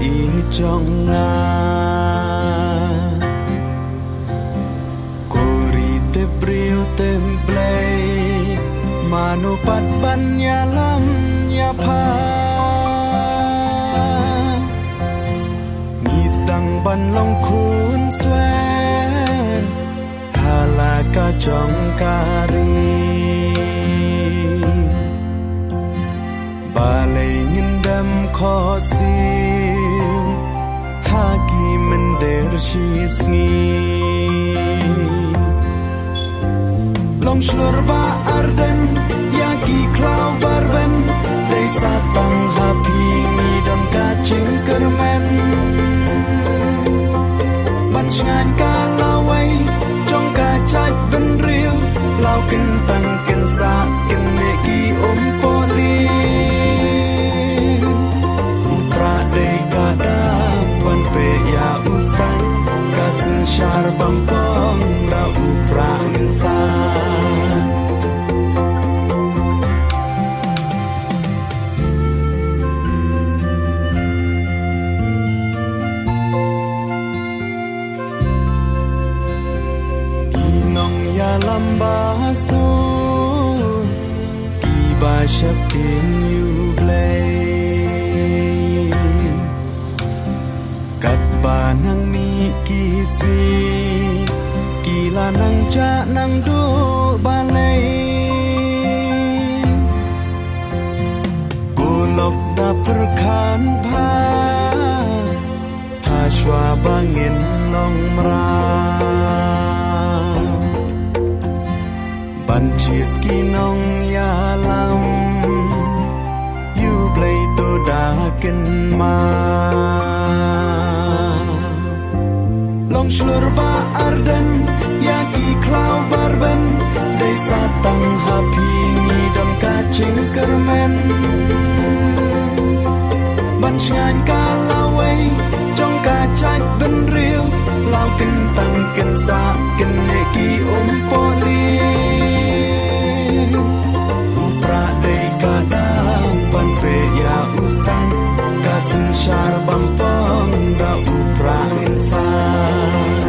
อีจงงากูรีเตบริวเต็มเปลยมานุปัดบัญญาลัมยาพามีสดังบันลงคูนสเวนฮาลากาจงการีบาเลยงินดำขอสิฮากีมันเดรชีสงีลองชลรบาอาร์เดนยากีคลาวบาร์เบนได้สาตังฮาพีมีดำกาจิงเกอร์แมนบัญชงานกาลาไว้จงกาจัดเป็นเรียวเล่ากันตังกันสากันเนกีอมโปลีอุตราได้กาดาบันเปยาอุสตันกาสินชาร์บัมปองดาอุปราเงินสาLambasu Kiba Shapkin you play Katba nang mi kiswi Kila nang ja nang du balay Gulok da perkan pa Hashwa bangin long mraบันจิตกีน้องยาลำอยู่ไกลตัวดากันมาลองชลรบาอาร์เดนยากีคลาวบาร์เบนได้สาตังฮาพีมีดำกาจิงเกอร์แมนบัญชงานกาลาไว้จงกาจัดเป็นเรียวเล่ากันตังกันสากันเนกีอมโปลีKasin syar bampong da uprang insan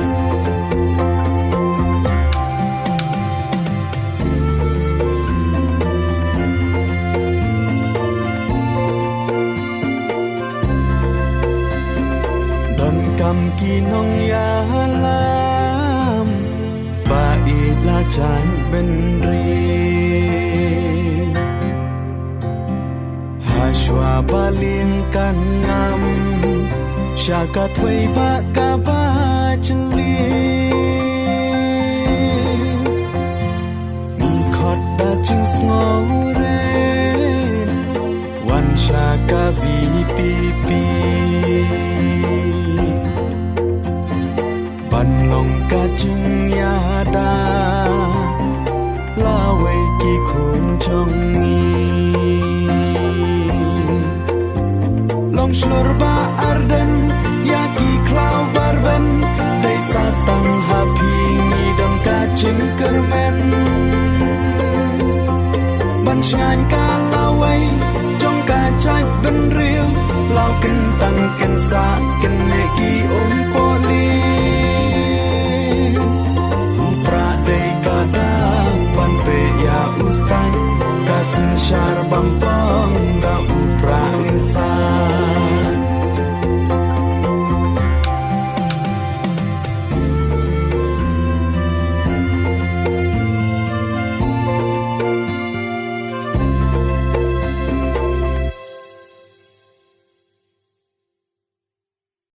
Dan kam kinong ya lam bait la chan ben ri Shwa baling kan ngam Shaka tway baka ba chali Mi khot da chus ngoren Wan shaka VPP Ban long ka ching yada La way ki khun chong ni Shlurba arden yaki klau barben dai satang happy ngidam kacing kermen ban shan kalawai jong kacak ben riu lau kentang kensa keneki poli upra dai kadang ban pe ya ustan kasin syar bampang